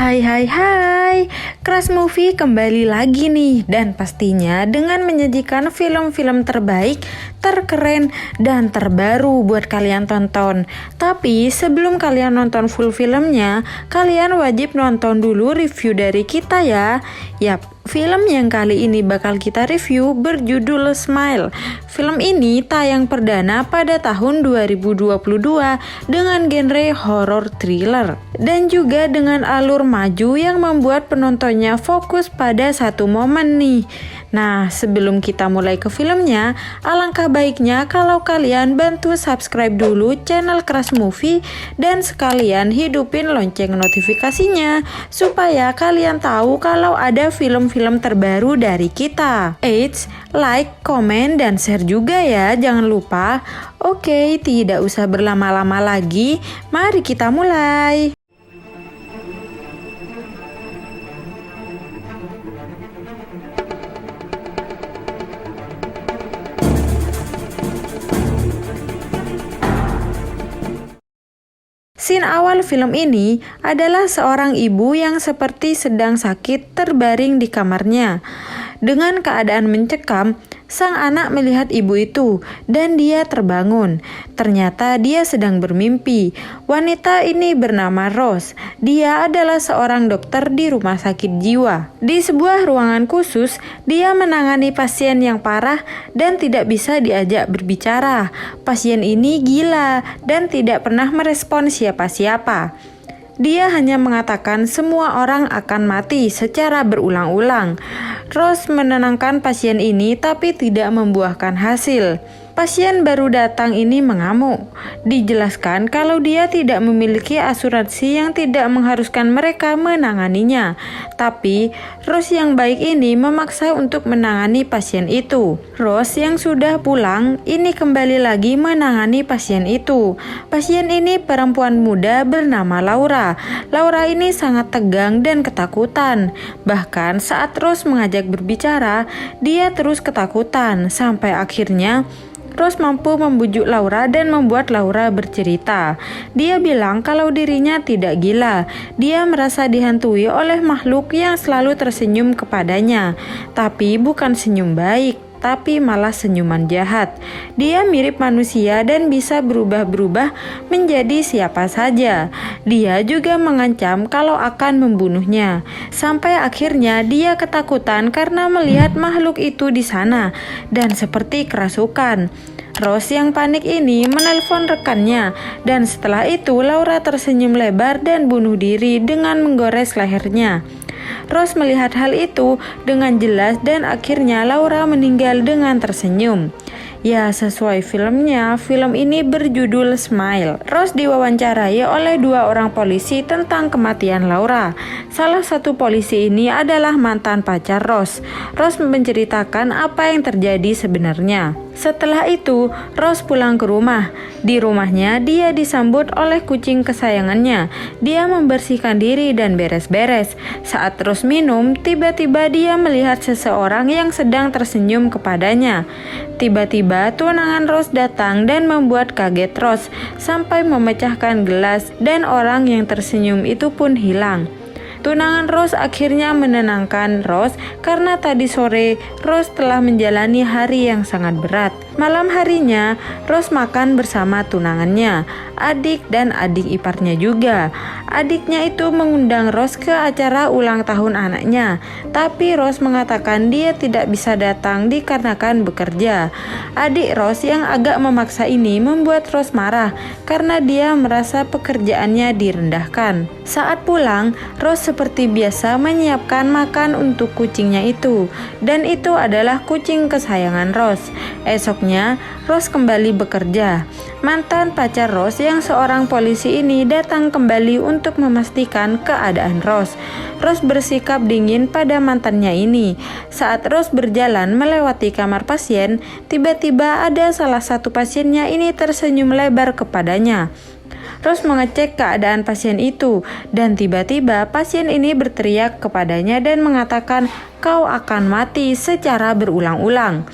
Hai hai hai, Crush Movie kembali lagi nih. Dan pastinya dengan menyajikan film-film terbaik, terkeren, dan terbaru buat kalian tonton. Tapi sebelum kalian nonton full filmnya, kalian wajib nonton dulu review dari kita ya. Yap, film yang kali ini bakal kita review berjudul Smile. Film ini tayang perdana pada tahun 2022 dengan genre horror thriller dan juga dengan alur maju yang membuat penontonnya fokus pada satu momen nih. Nah, sebelum kita mulai ke filmnya, alangkah baiknya kalau kalian bantu subscribe dulu channel Crush Movie dan sekalian hidupin lonceng notifikasinya supaya kalian tahu kalau ada film-film terbaru dari kita. Eits, like, komen, dan share juga ya, jangan lupa. Oke, tidak usah berlama-lama lagi, mari kita mulai. Scene awal film ini adalah seorang ibu yang seperti sedang sakit terbaring di kamarnya. Dengan keadaan mencekam, sang anak melihat ibu itu dan dia terbangun. Ternyata dia sedang bermimpi. Wanita ini bernama Rose. Dia adalah seorang dokter di rumah sakit jiwa. Di sebuah ruangan khusus, dia menangani pasien yang parah dan tidak bisa diajak berbicara. Pasien ini gila dan tidak pernah merespon siapa-siapa. Dia hanya mengatakan semua orang akan mati secara berulang-ulang. Rose menenangkan pasien ini tapi tidak membuahkan hasil. Pasien baru datang ini mengamuk. Dijelaskan kalau dia tidak memiliki asuransi yang tidak mengharuskan mereka menanganinya. Tapi Rose yang baik ini memaksa untuk menangani pasien itu. Rose yang sudah pulang ini kembali lagi menangani pasien itu. Pasien ini perempuan muda bernama Laura. Laura ini sangat tegang dan ketakutan. Bahkan saat Rose mengajak berbicara, dia terus ketakutan sampai akhirnya Rose mampu membujuk Laura dan membuat Laura bercerita. Dia bilang kalau dirinya tidak gila. Dia merasa dihantui oleh makhluk yang selalu tersenyum kepadanya. Tapi bukan senyum baik, tapi malah senyuman jahat. Dia mirip manusia dan bisa berubah-berubah menjadi siapa saja. Dia juga mengancam kalau akan membunuhnya. Sampai akhirnya dia ketakutan karena melihat makhluk itu di sana dan seperti kerasukan. Rose yang panik ini menelpon rekannya dan setelah itu Laura tersenyum lebar dan bunuh diri dengan menggores lehernya. Rose melihat hal itu dengan jelas dan akhirnya Laura meninggal dengan tersenyum. Ya, sesuai filmnya, film ini berjudul Smile. Rose diwawancarai oleh dua orang polisi tentang kematian Laura. Salah satu polisi ini adalah mantan pacar Rose. Rose menceritakan apa yang terjadi sebenarnya. Setelah itu, Rose pulang ke rumah. Di rumahnya, dia disambut oleh kucing kesayangannya. Dia membersihkan diri dan beres-beres. Saat Rose minum, tiba-tiba dia melihat seseorang yang sedang tersenyum kepadanya. Tiba-tiba, tunangan Rose datang dan membuat kaget Rose sampai memecahkan gelas dan orang yang tersenyum itu pun hilang. Tunangan Rose akhirnya menenangkan Rose karena tadi sore Rose telah menjalani hari yang sangat berat. Malam harinya, Rose makan bersama tunangannya, adik dan adik iparnya juga. Adiknya itu mengundang Rose ke acara ulang tahun anaknya, tapi Rose mengatakan dia tidak bisa datang dikarenakan bekerja. Adik Rose yang agak memaksa ini membuat Rose marah karena dia merasa pekerjaannya direndahkan. Saat pulang, Rose seperti biasa menyiapkan makan untuk kucingnya itu, dan itu adalah kucing kesayangan Rose. Esoknya, Rose kembali bekerja. Mantan pacar Rose yang seorang polisi ini datang kembali untuk memastikan keadaan Rose. Rose bersikap dingin pada mantannya ini. Saat Rose berjalan melewati kamar pasien, tiba-tiba ada salah satu pasiennya ini tersenyum lebar kepadanya. Rose mengecek keadaan pasien itu dan tiba-tiba pasien ini berteriak kepadanya dan mengatakan, "Kau akan mati," secara berulang-ulang.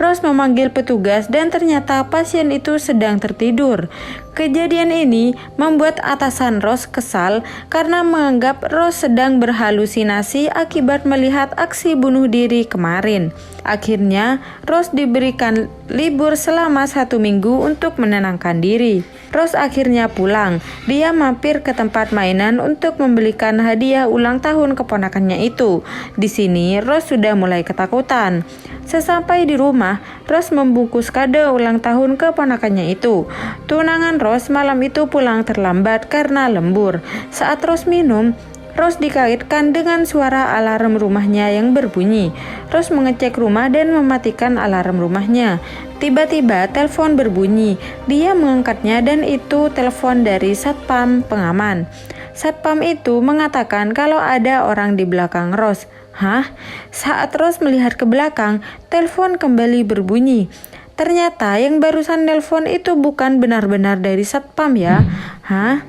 Rose memanggil petugas dan ternyata pasien itu sedang tertidur. Kejadian ini membuat atasan Rose kesal karena menganggap Rose sedang berhalusinasi akibat melihat aksi bunuh diri kemarin. Akhirnya, Rose diberikan libur selama 1 minggu untuk menenangkan diri. Rose akhirnya pulang. Dia mampir ke tempat mainan untuk membelikan hadiah ulang tahun keponakannya itu. Di sini, Rose sudah mulai ketakutan. Sesampai di rumah, Rose membungkus kado ulang tahun keponakannya itu. Tunangan Rose malam itu pulang terlambat karena lembur. Saat Rose minum, Rose dikagetkan dengan suara alarm rumahnya yang berbunyi. Rose mengecek rumah dan mematikan alarm rumahnya. Tiba-tiba telepon berbunyi. Dia mengangkatnya dan itu telepon dari satpam pengaman. Satpam itu mengatakan kalau ada orang di belakang Rose. Hah? Saat Rose melihat ke belakang, telepon kembali berbunyi. Ternyata yang barusan nelpon itu bukan benar-benar dari satpam ya. Hah?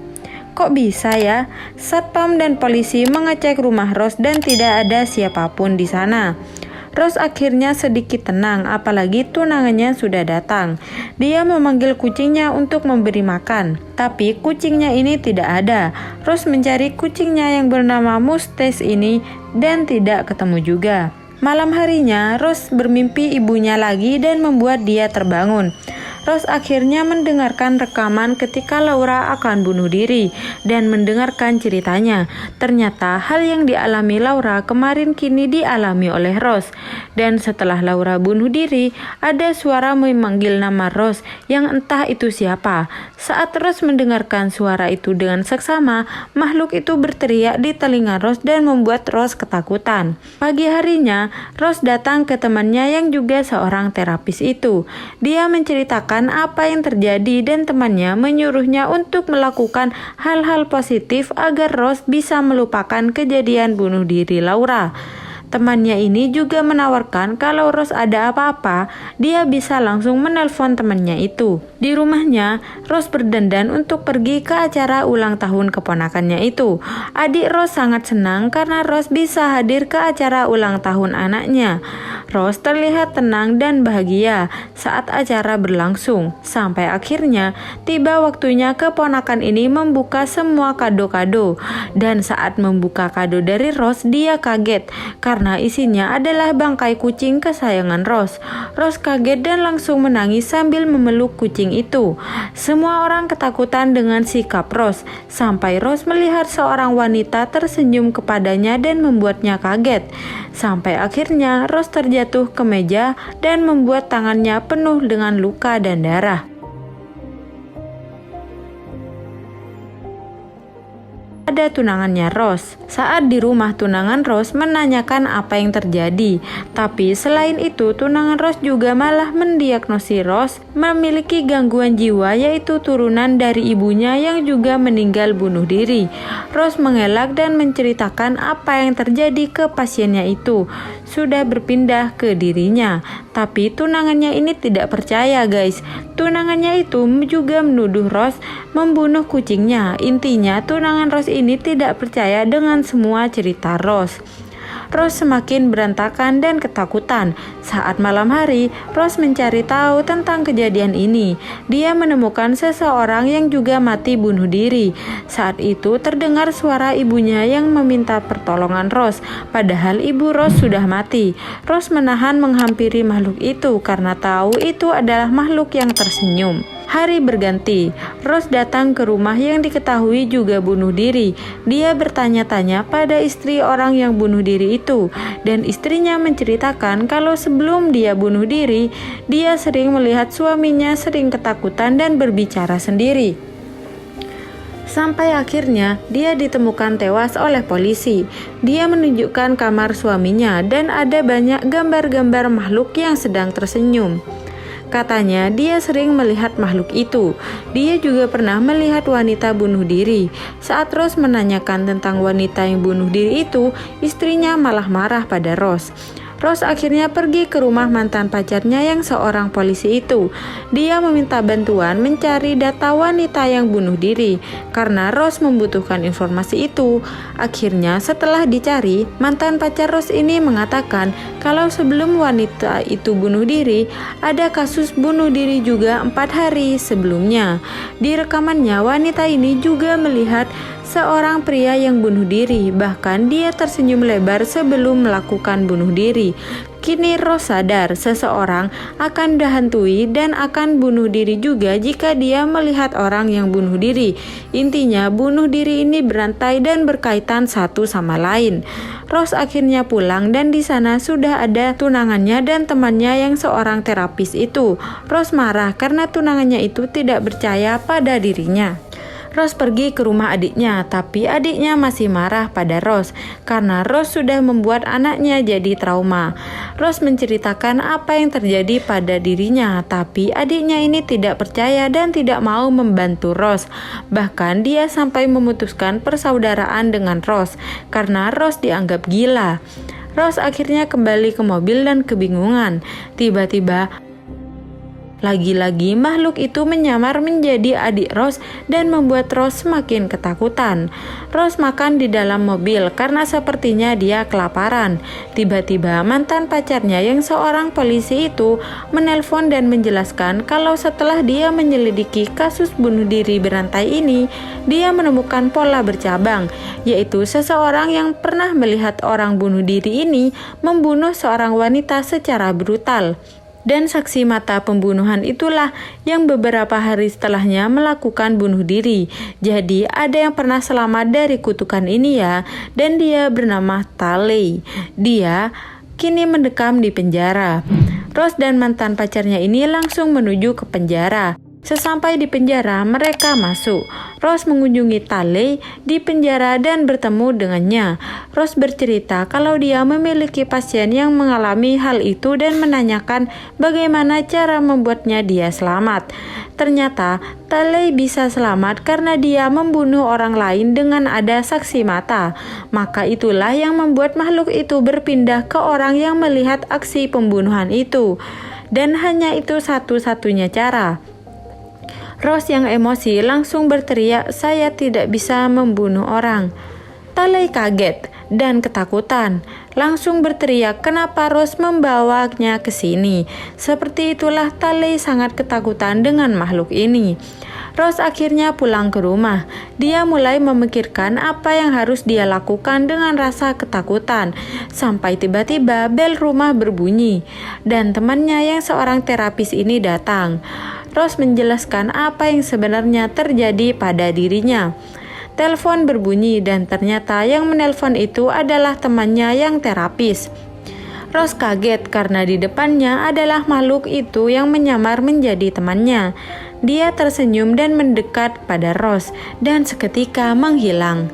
Kok bisa ya? Satpam dan polisi mengecek rumah Rose dan tidak ada siapapun di sana. Rose akhirnya sedikit tenang, apalagi tunangannya sudah datang. Dia memanggil kucingnya untuk memberi makan, tapi kucingnya ini tidak ada. Rose mencari kucingnya yang bernama Mustache ini dan tidak ketemu juga. Malam harinya, Rose bermimpi ibunya lagi dan membuat dia terbangun. Rose akhirnya mendengarkan rekaman ketika Laura akan bunuh diri dan mendengarkan ceritanya. Ternyata hal yang dialami Laura kemarin kini dialami oleh Rose. Dan setelah Laura bunuh diri, ada suara memanggil nama Rose yang entah itu siapa. Saat Rose mendengarkan suara itu dengan seksama, makhluk itu berteriak di telinga Rose dan membuat Rose ketakutan. Pagi harinya, Rose datang ke temannya yang juga seorang terapis itu. Dia menceritakan apa yang terjadi dan temannya menyuruhnya untuk melakukan hal-hal positif agar Rose bisa melupakan kejadian bunuh diri Laura. Temannya ini juga menawarkan kalau Rose ada apa-apa, dia bisa langsung menelpon temannya itu. Di rumahnya, Rose berdandan untuk pergi ke acara ulang tahun keponakannya itu. Adik Rose sangat senang karena Rose bisa hadir ke acara ulang tahun anaknya. Rose terlihat tenang dan bahagia saat acara berlangsung. Sampai akhirnya, tiba waktunya keponakan ini membuka semua kado-kado. Dan saat membuka kado dari Rose, dia kaget karena isinya adalah bangkai kucing kesayangan Rose. Rose kaget dan langsung menangis sambil memeluk kucing itu. Semua orang ketakutan dengan sikap Rose, sampai Rose melihat seorang wanita tersenyum kepadanya dan membuatnya kaget. Sampai akhirnya Rose terjatuh ke meja dan membuat tangannya penuh dengan luka dan darah. Ada tunangannya Rose. Saat di rumah, tunangan Rose menanyakan apa yang terjadi. Tapi selain itu, tunangan Rose juga malah mendiagnosis Rose memiliki gangguan jiwa, yaitu turunan dari ibunya yang juga meninggal bunuh diri. Rose mengelak dan menceritakan apa yang terjadi ke pasiennya itu sudah berpindah ke dirinya. Tapi tunangannya ini tidak percaya, guys. Tunangannya itu juga menuduh Rose membunuh kucingnya. Intinya, tunangan Rose ini tidak percaya dengan semua cerita Rose. Rose semakin berantakan dan ketakutan. Saat malam hari, Rose mencari tahu tentang kejadian ini. Dia menemukan seseorang yang juga mati bunuh diri. Saat itu terdengar suara ibunya yang meminta pertolongan Rose, padahal ibu Rose sudah mati. Rose menahan menghampiri makhluk itu karena tahu itu adalah makhluk yang tersenyum. Hari berganti, Rose datang ke rumah yang diketahui juga bunuh diri. Dia bertanya-tanya pada istri orang yang bunuh diri itu, dan istrinya menceritakan kalau sebelum dia bunuh diri, dia sering melihat suaminya sering ketakutan dan berbicara sendiri. Sampai akhirnya dia ditemukan tewas oleh polisi. Dia menunjukkan kamar suaminya dan ada banyak gambar-gambar makhluk yang sedang tersenyum. Katanya dia sering melihat makhluk itu. Dia juga pernah melihat wanita bunuh diri. Saat Rose menanyakan tentang wanita yang bunuh diri itu, istrinya malah marah pada Rose. Rose akhirnya pergi ke rumah mantan pacarnya yang seorang polisi itu. Dia meminta bantuan mencari data wanita yang bunuh diri karena Rose membutuhkan informasi itu. Akhirnya setelah dicari, mantan pacar Rose ini mengatakan kalau sebelum wanita itu bunuh diri, ada kasus bunuh diri juga 4 hari sebelumnya. Di rekamannya, wanita ini juga melihat seorang pria yang bunuh diri, bahkan dia tersenyum lebar sebelum melakukan bunuh diri. Kini Rose sadar seseorang akan dihantui dan akan bunuh diri juga jika dia melihat orang yang bunuh diri. Intinya bunuh diri ini berantai dan berkaitan satu sama lain. Rose akhirnya pulang dan di sana sudah ada tunangannya dan temannya yang seorang terapis itu. Rose marah karena tunangannya itu tidak percaya pada dirinya. Rose pergi ke rumah adiknya, tapi adiknya masih marah pada Rose karena Rose sudah membuat anaknya jadi trauma. Rose menceritakan apa yang terjadi pada dirinya, tapi adiknya ini tidak percaya dan tidak mau membantu Rose. Bahkan dia sampai memutuskan persaudaraan dengan Rose karena Rose dianggap gila. Rose akhirnya kembali ke mobil dan kebingungan. Tiba-tiba lagi-lagi makhluk itu menyamar menjadi adik Rose dan membuat Rose semakin ketakutan. Rose makan di dalam mobil karena sepertinya dia kelaparan. Tiba-tiba mantan pacarnya yang seorang polisi itu menelpon dan menjelaskan kalau setelah dia menyelidiki kasus bunuh diri berantai ini, dia menemukan pola bercabang, yaitu seseorang yang pernah melihat orang bunuh diri ini membunuh seorang wanita secara brutal. Dan saksi mata pembunuhan itulah yang beberapa hari setelahnya melakukan bunuh diri. Jadi ada yang pernah selamat dari kutukan ini ya, dan dia bernama Talley. Dia kini mendekam di penjara. Rose dan mantan pacarnya ini langsung menuju ke penjara. Sesampai di penjara, mereka masuk. Rose mengunjungi Talley di penjara dan bertemu dengannya. Rose bercerita kalau dia memiliki pasien yang mengalami hal itu dan menanyakan bagaimana cara membuatnya dia selamat. Ternyata Talley bisa selamat karena dia membunuh orang lain dengan ada saksi mata. Maka itulah yang membuat makhluk itu berpindah ke orang yang melihat aksi pembunuhan itu. Dan hanya itu satu-satunya cara. Rose yang emosi langsung berteriak, "Saya tidak bisa membunuh orang." Talley kaget dan ketakutan, langsung berteriak kenapa Rose membawanya ke sini. Seperti itulah Talley sangat ketakutan dengan makhluk ini. Rose akhirnya pulang ke rumah. Dia mulai memikirkan apa yang harus dia lakukan dengan rasa ketakutan. Sampai tiba-tiba bel rumah berbunyi dan temannya yang seorang terapis ini datang. Rose menjelaskan apa yang sebenarnya terjadi pada dirinya. Telepon berbunyi dan ternyata yang menelpon itu adalah temannya yang terapis. Rose kaget karena di depannya adalah makhluk itu yang menyamar menjadi temannya. Dia tersenyum dan mendekat pada Rose dan seketika menghilang.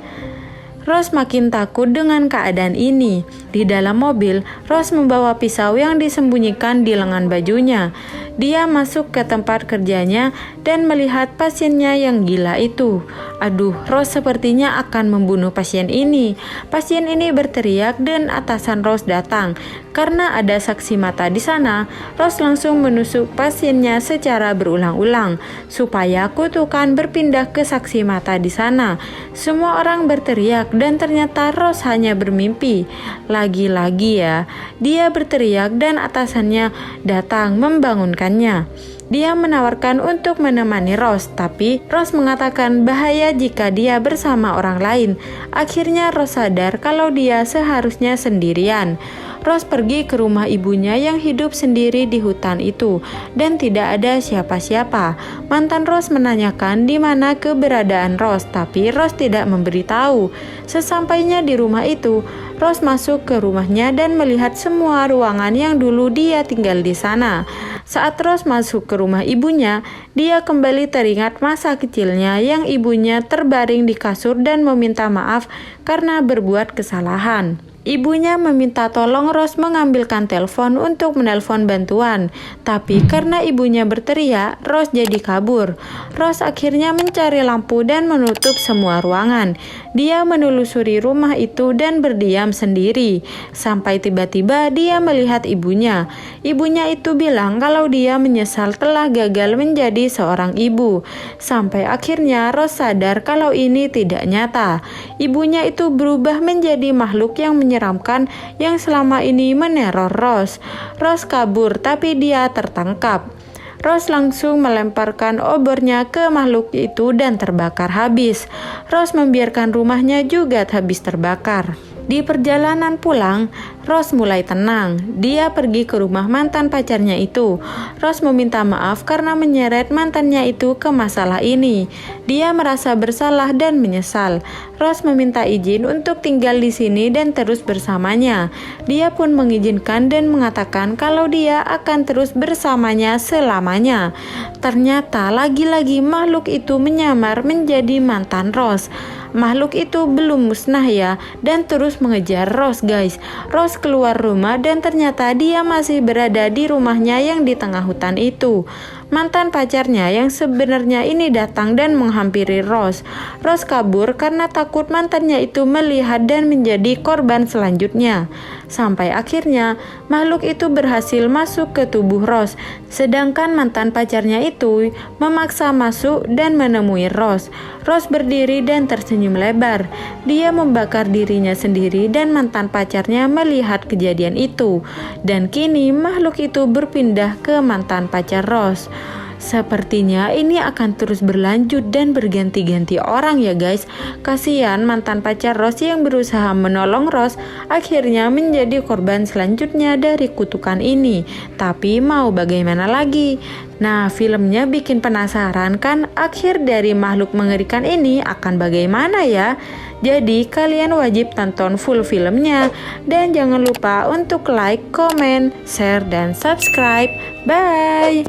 Rose makin takut dengan keadaan ini. Di dalam mobil, Rose membawa pisau yang disembunyikan di lengan bajunya. Dia masuk ke tempat kerjanya dan melihat pasiennya yang gila itu. Aduh, Rose sepertinya akan membunuh pasien ini. Pasien ini berteriak dan atasan Rose datang. Karena ada saksi mata di sana, Rose langsung menusuk pasiennya secara berulang-ulang supaya kutukan berpindah ke saksi mata di sana. Semua orang berteriak dan ternyata Rose hanya bermimpi. Lagi-lagi ya, dia berteriak dan atasannya datang membangunkannya. Dia menawarkan untuk menemani Rose, tapi Rose mengatakan bahaya jika dia bersama orang lain. Akhirnya Rose sadar kalau dia seharusnya sendirian. Rose pergi ke rumah ibunya yang hidup sendiri di hutan itu dan tidak ada siapa-siapa. Mantan Rose menanyakan di mana keberadaan Rose, tapi Rose tidak memberitahu. Sesampainya di rumah itu, Rose masuk ke rumahnya dan melihat semua ruangan yang dulu dia tinggal di sana. Saat Rose masuk ke rumah ibunya, dia kembali teringat masa kecilnya yang ibunya terbaring di kasur dan meminta maaf karena berbuat kesalahan. Ibunya meminta tolong Rose mengambilkan telepon untuk menelpon bantuan. Tapi karena ibunya berteriak, Rose jadi kabur. Rose akhirnya mencari lampu dan menutup semua ruangan. Dia menelusuri rumah itu dan berdiam sendiri. Sampai tiba-tiba dia melihat ibunya. Ibunya itu bilang kalau dia menyesal telah gagal menjadi seorang ibu. Sampai akhirnya Rose sadar kalau ini tidak nyata. Ibunya itu berubah menjadi makhluk yang menyeramkan yang selama ini meneror Rose. Rose kabur tapi dia tertangkap. Rose langsung melemparkan obornya ke makhluk itu dan terbakar habis. Rose membiarkan rumahnya juga habis terbakar. Di perjalanan pulang, Rose mulai tenang. Dia pergi ke rumah mantan pacarnya itu. Rose meminta maaf karena menyeret mantannya itu ke masalah ini. Dia merasa bersalah dan menyesal. Rose meminta izin untuk tinggal di sini dan terus bersamanya. Dia pun mengizinkan dan mengatakan kalau dia akan terus bersamanya selamanya. Ternyata lagi-lagi makhluk itu menyamar menjadi mantan Rose. Makhluk itu belum musnah ya, dan terus mengejar Rose guys. Rose keluar rumah dan ternyata dia masih berada di rumahnya yang di tengah hutan itu. Mantan pacarnya yang sebenarnya ini datang dan menghampiri Rose. Rose kabur karena takut mantannya itu melihat dan menjadi korban selanjutnya. Sampai akhirnya makhluk itu berhasil masuk ke tubuh Rose. Sedangkan mantan pacarnya itu memaksa masuk dan menemui Rose. Rose berdiri dan tersenyum lebar. Dia membakar dirinya sendiri dan mantan pacarnya melihat kejadian itu. Dan kini makhluk itu berpindah ke mantan pacar Rose. Sepertinya ini akan terus berlanjut dan berganti-ganti orang ya guys. Kasihan mantan pacar Rose yang berusaha menolong Rose akhirnya menjadi korban selanjutnya dari kutukan ini. Tapi mau bagaimana lagi? Nah, filmnya bikin penasaran kan akhir dari makhluk mengerikan ini akan bagaimana ya? Jadi kalian wajib tonton full filmnya. Dan jangan lupa untuk like, comment, share, dan subscribe. Bye!